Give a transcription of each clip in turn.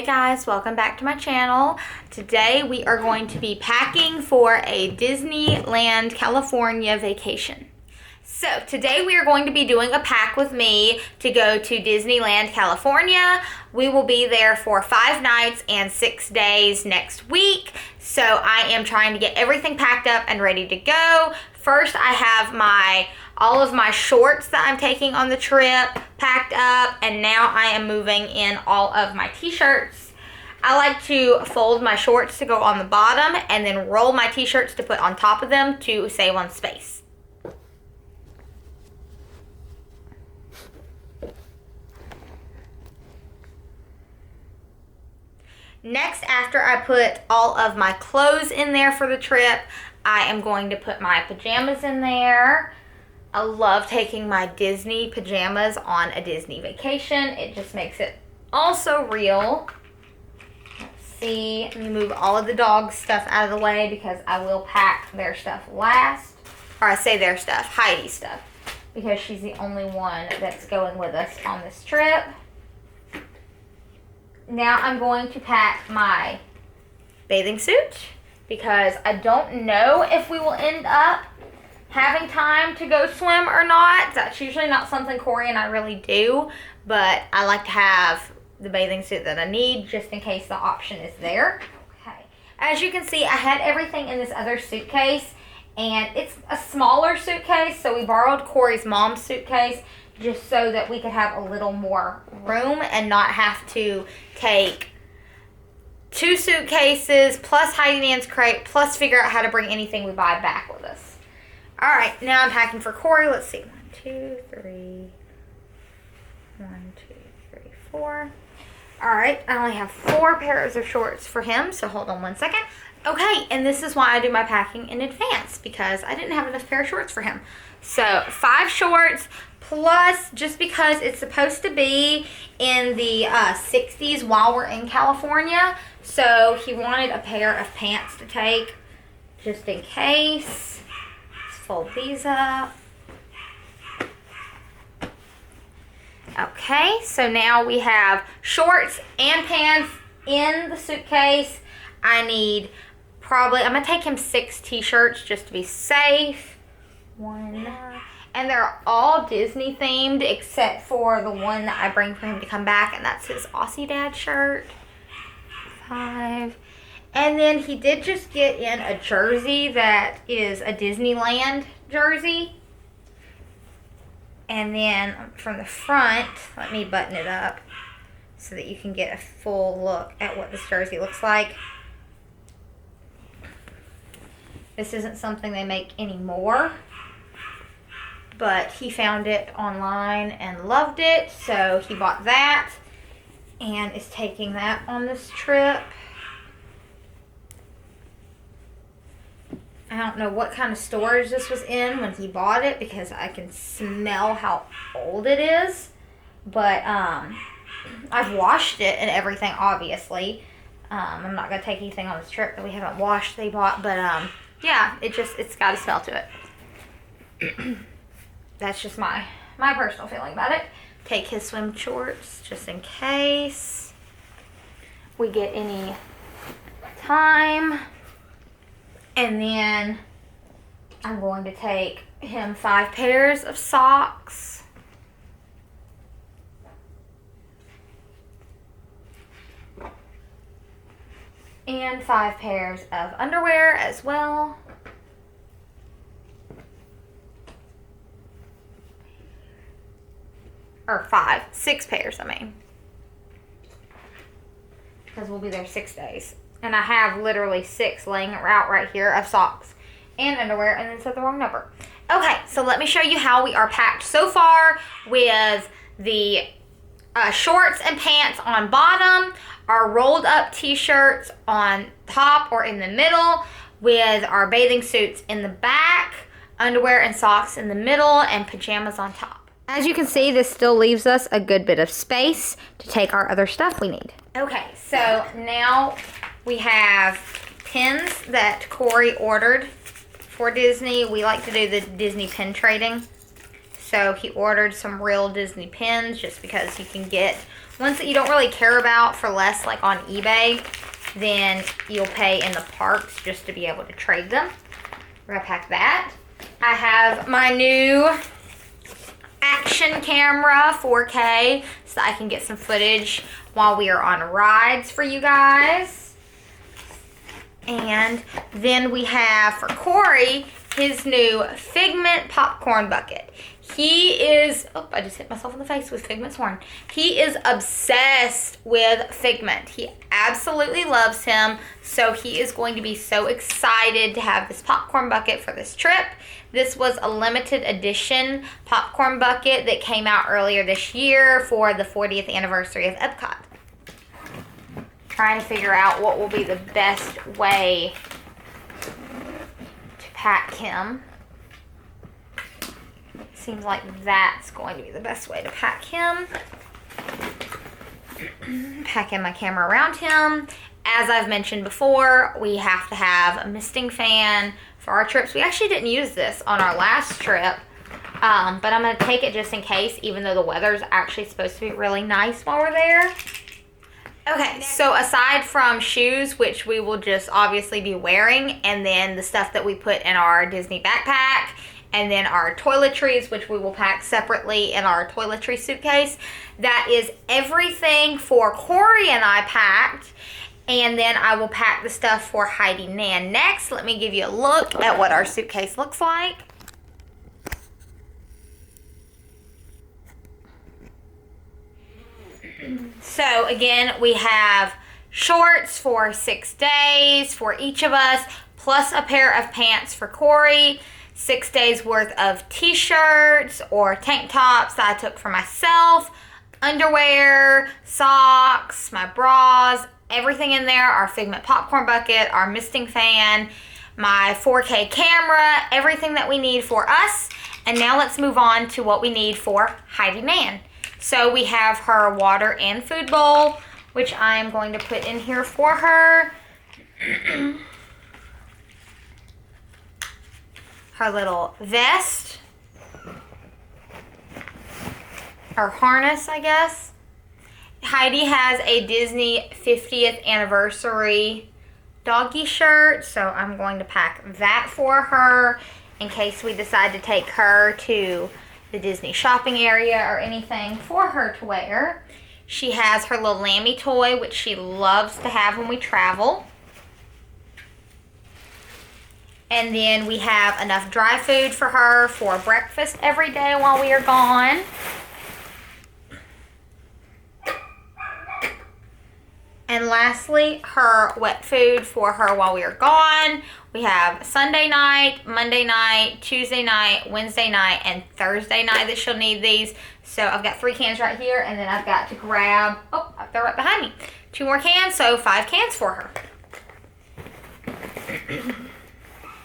guys, welcome back to my channel. Today we are going to be packing for a Disneyland California vacation. So today we are going to be doing a pack with me to go to Disneyland California. We will be there for 5 nights and 6 days next week. So I am trying to get everything packed up and ready to go. First I have all of my shorts that I'm taking on the trip packed up, and now I am moving in all of my t-shirts. I like to fold my shorts to go on the bottom and then roll my t-shirts to put on top of them to save on space. Next, after I put all of my clothes in there for the trip, I am going to put my pajamas in there. I love taking my Disney pajamas on a Disney vacation. It just makes it all so real. Let's see, let me move all of the dog stuff out of the way because I will pack their stuff last. Or I say their stuff, Heidi's stuff, because she's the only one that's going with us on this trip. Now I'm going to pack my bathing suit because I don't know if we will end up having time to go swim or not. That's usually not something Corey and I really do, but I like to have the bathing suit that I need just in case the option is there. Okay. As you can see, I had everything in this other suitcase, and it's a smaller suitcase, so we borrowed Corey's mom's suitcase just so that we could have a little more room and not have to take 2 suitcases plus Heidi and Ann's crate plus figure out how to bring anything we buy back with us. All right, now I'm packing for Corey. Let's see. 1, 2, 3. 1, 2, 3, 4. All right, I only have 4 pairs of shorts for him, so hold on 1 second. Okay, and this is why I do my packing in advance, because I didn't have enough pair of shorts for him. So 5 shorts plus, just because it's supposed to be in the 60s while we're in California, so he wanted a pair of pants to take just in case. Fold these up. Okay, so now we have shorts and pants in the suitcase. I'm gonna take him 6 t-shirts just to be safe. 1 more. And they're all Disney themed except for the one that I bring for him to come back, and that's his Aussie Dad shirt. 5. And then he did just get in a jersey that is a Disneyland jersey. And then from the front, let me button it up so that you can get a full look at what this jersey looks like. This isn't something they make anymore, but he found it online and loved it, so he bought that and is taking that on this trip. I don't know what kind of storage this was in when he bought it because I can smell how old it is. But I've washed it and everything, obviously. I'm not going to take anything on this trip that we haven't washed they bought. But yeah, it's got a smell to it. That's just my personal feeling about it. Take his swim shorts just in case we get any time. And then I'm going to take him 5 pairs of socks. And 5 pairs of underwear as well. Or 6 pairs, I mean. Because we'll be there 6 days. And I have literally 6 laying out right here of socks and underwear, and then said the wrong number. Okay, so let me show you how we are packed so far with the shorts and pants on bottom, our rolled up t-shirts on top or in the middle, with our bathing suits in the back, underwear and socks in the middle, and pajamas on top. As you can see, this still leaves us a good bit of space to take our other stuff we need. Okay, so now we have pins that Corey ordered for Disney. We like to do the Disney pin trading. So he ordered some real Disney pins just because you can get Ones that you don't really care about for less, like on eBay, then you'll pay in the parks just to be able to trade them. We're gonna pack that. I have my new action camera, 4K, so that I can get some footage while we are on rides for you guys. And then we have for Corey his new Figment popcorn bucket. He is, oh, I just hit myself in the face with Figment's horn. He is obsessed with Figment. He absolutely loves him. So he is going to be so excited to have this popcorn bucket for this trip. This was a limited edition popcorn bucket that came out earlier this year for the 40th anniversary of Epcot. Trying to figure out what will be the best way to pack him. Seems like that's going to be the best way to pack him. Packing my camera around him. As I've mentioned before, we have to have a misting fan for our trips. We actually didn't use this on our last trip, but I'm going to take it just in case, even though the weather's actually supposed to be really nice while we're there. Okay, so aside from shoes, which we will just obviously be wearing, and then the stuff that we put in our Disney backpack, and then our toiletries, which we will pack separately in our toiletry suitcase. That is everything for Corey and I packed. And then I will pack the stuff for Heidi Nan next. Let me give you a look at what our suitcase looks like. So again, we have shorts for 6 days for each of us, plus a pair of pants for Corey. 6 days worth of t-shirts or tank tops that I took for myself, underwear, socks, my bras, everything in there, our Figment popcorn bucket, our misting fan, my 4K camera, everything that we need for us. And now let's move on to what we need for Heidi Nan. So we have her water and food bowl, which I am going to put in here for her. Her little vest, or harness, I guess. Heidi has a Disney 50th anniversary doggy shirt, so I'm going to pack that for her in case we decide to take her to the Disney shopping area or anything for her to wear. She has her little Lammy toy, which she loves to have when we travel. And then we have enough dry food for her for breakfast every day while we are gone. And lastly, her wet food for her while we are gone. We have Sunday night, Monday night, Tuesday night, Wednesday night, and Thursday night that she'll need these. So I've got 3 cans right here, and then I've got to grab, oh, they're right behind me. 2 more cans, so 5 cans for her.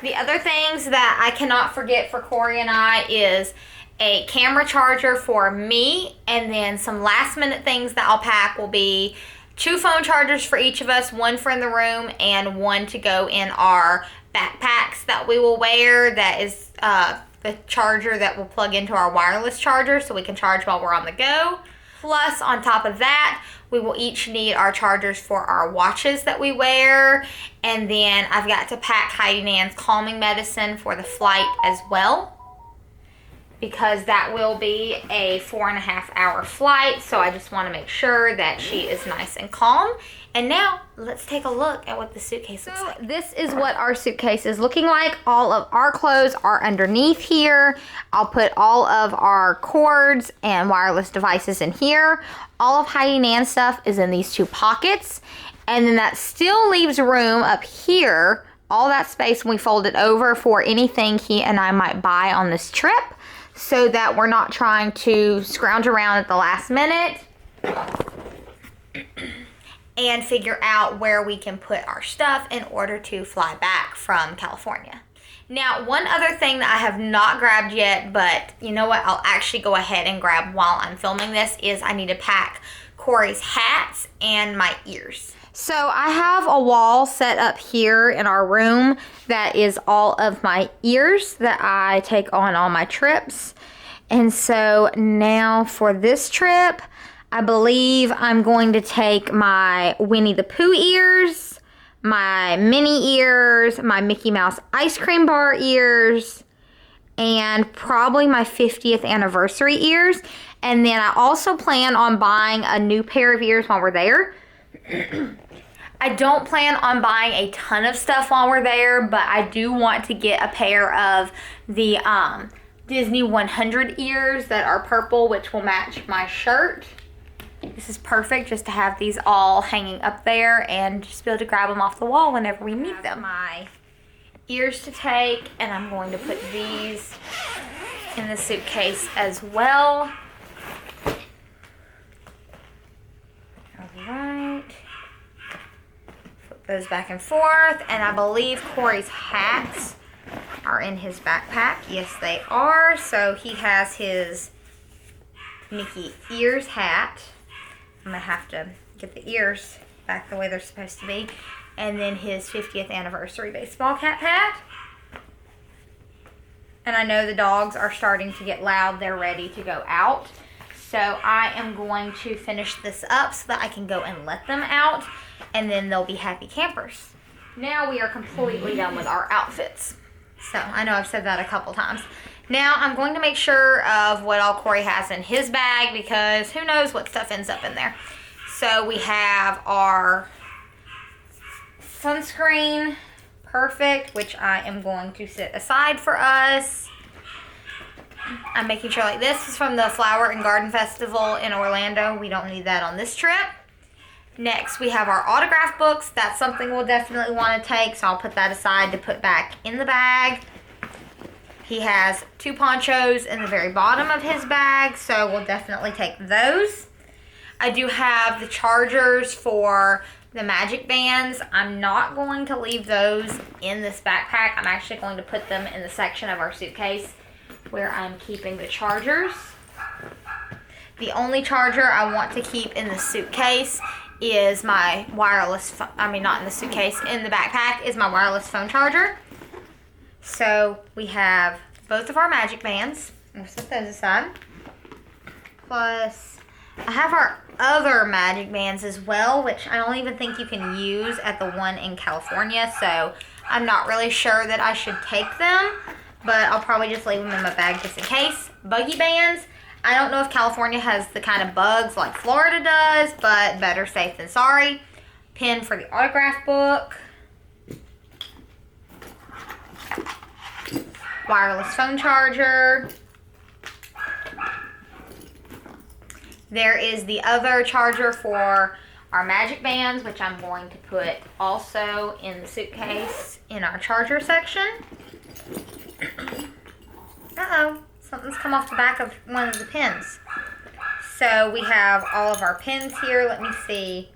The other things that I cannot forget for Corey and I is a camera charger for me, and then some last minute things that I'll pack will be 2 phone chargers for each of us, 1 for in the room and 1 to go in our backpacks that we will wear. That is the charger that will plug into our wireless charger so we can charge while we're on the go. Plus, on top of that, we will each need our chargers for our watches that we wear. And then I've got to pack Heidi Nan's calming medicine for the flight as well, because that will be a 4.5 hour flight. So I just want to make sure that she is nice and calm. And now let's take a look at what the suitcase looks like. This is what our suitcase is looking like. All of our clothes are underneath here. I'll put all of our cords and wireless devices in here. All of Heidi Nan's stuff is in these 2 pockets. And then that still leaves room up here, all that space when we fold it over, for anything he and I might buy on this trip, so that we're not trying to scrounge around at the last minute and figure out where we can put our stuff in order to fly back from California. Now, one other thing that I have not grabbed yet, but you know what, I'll actually go ahead and grab while I'm filming this, is I need to pack Corey's hats and my ears. So I have a wall set up here in our room that is all of my ears that I take on all my trips. And so now for this trip, I believe I'm going to take my Winnie the Pooh ears, my Minnie ears, my Mickey Mouse ice cream bar ears, and probably my 50th anniversary ears. And then I also plan on buying a new pair of ears while we're there. I don't plan on buying a ton of stuff while we're there, but I do want to get a pair of the Disney 100 ears that are purple, which will match my shirt. This is perfect just to have these all hanging up there and just be able to grab them off the wall whenever we need them. My ears to take, and I'm going to put these in the suitcase as well. All right. Flip those back and forth, and I believe Corey's hats are in his backpack. Yes, they are. So he has his Mickey ears hat. I'm going to have to get the ears back the way they're supposed to be. And then his 50th anniversary baseball cap hat. And I know the dogs are starting to get loud. They're ready to go out. So I am going to finish this up so that I can go and let them out. And then they'll be happy campers. Now we are completely done with our outfits. So I know I've said that a couple times. Now I'm going to make sure of what all Corey has in his bag, because who knows what stuff ends up in there. So we have our sunscreen, perfect, which I am going to set aside for us. I'm making sure, like, this is from the Flower and Garden Festival in Orlando. We don't need that on this trip. Next, we have our autograph books. That's something we'll definitely want to take, so I'll put that aside to put back in the bag. He has 2 ponchos in the very bottom of his bag, so we'll definitely take those. I do have the chargers for the Magic Bands. I'm not going to leave those in this backpack. I'm actually going to put them in the section of our suitcase where I'm keeping the chargers. The only charger I want to keep in the suitcase is my wireless, not in the suitcase, in the backpack is my wireless phone charger. So we have both of our Magic Bands. We'll set those aside. Plus, I have our other Magic Bands as well, which I don't even think you can use at the one in California. So I'm not really sure that I should take them, but I'll probably just leave them in my bag just in case. Buggy bands. I don't know if California has the kind of bugs like Florida does, but better safe than sorry. Pen for the autograph book. Wireless phone charger. There is the other charger for our Magic Bands, which I'm going to put also in the suitcase in our charger section. Uh-oh, something's come off the back of one of the pins. So we have all of our pins here. Let me see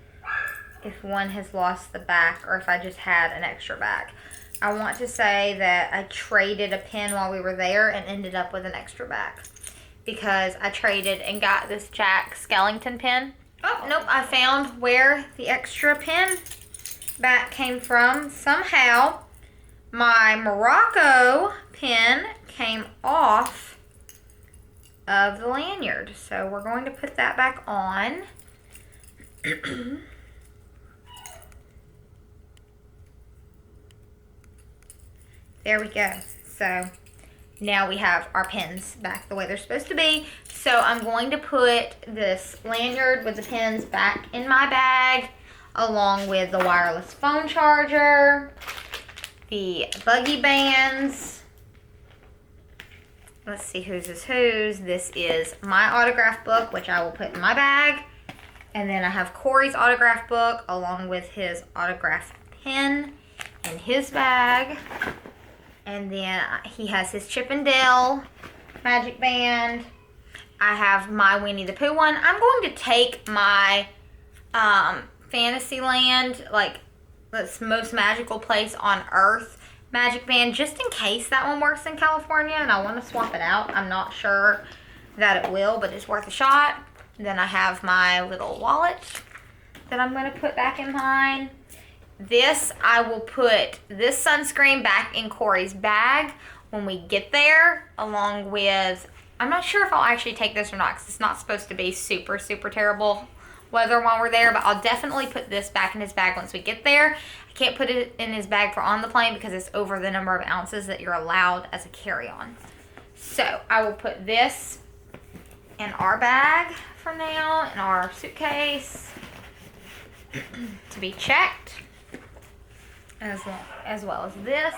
if one has lost the back or if I just had an extra back. I want to say that I traded a pin while we were there and ended up with an extra back, because I traded and got this Jack Skellington pin. Oh, nope, I found where the extra pin back came from. Somehow, my Morocco pin came off of the lanyard. So we're going to put that back on. There we go. So now we have our pins back the way they're supposed to be. So I'm going to put this lanyard with the pins back in my bag, along with the wireless phone charger, the buggy bands. Let's see whose is whose. This is my autograph book, which I will put in my bag. And then I have Corey's autograph book along with his autograph pen in his bag. And then he has his Chip and Dale Magic Band. I have my Winnie the Pooh one. I'm going to take my Fantasyland, like this most magical place on earth Magic Band, just in case that one works in California and I want to swap it out. I'm not sure that it will, but it's worth a shot. Then I have my little wallet that I'm going to put back in mine. This, I will put this sunscreen back in Corey's bag when we get there, along with I'm not sure if I'll actually take this or not because it's not supposed to be super, super terrible weather while we're there, but I'll definitely put this back in his bag once we get there. I can't put it in his bag for on the plane because it's over the number of ounces that you're allowed as a carry-on. So I will put this in our bag for now, in our suitcase, to be checked, as well as this.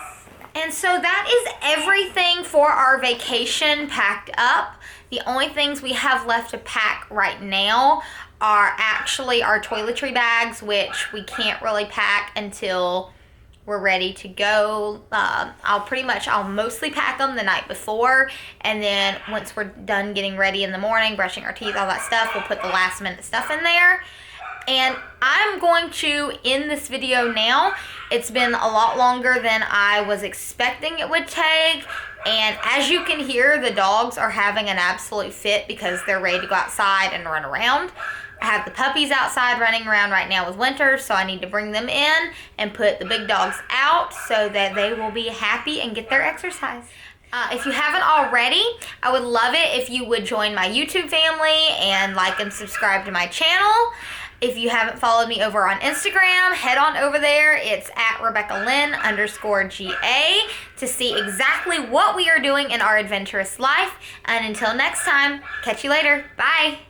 And so that is everything for our vacation packed up. The only things we have left to pack right now are actually our toiletry bags, which we can't really pack until we're ready to go. I'll mostly pack them the night before, and then once we're done getting ready in the morning, brushing our teeth, all that stuff, we'll put the last minute stuff in there. And I'm going to end this video now. It's been a lot longer than I was expecting it would take. And as you can hear, the dogs are having an absolute fit because they're ready to go outside and run around. I have the puppies outside running around right now with Winter, so I need to bring them in and put the big dogs out so that they will be happy and get their exercise. If you haven't already, I would love it if you would join my YouTube family and like and subscribe to my channel. If you haven't followed me over on Instagram, head on over there. It's at RebeccaLynn_GA to see exactly what we are doing in our adventurous life. And until next time, catch you later. Bye.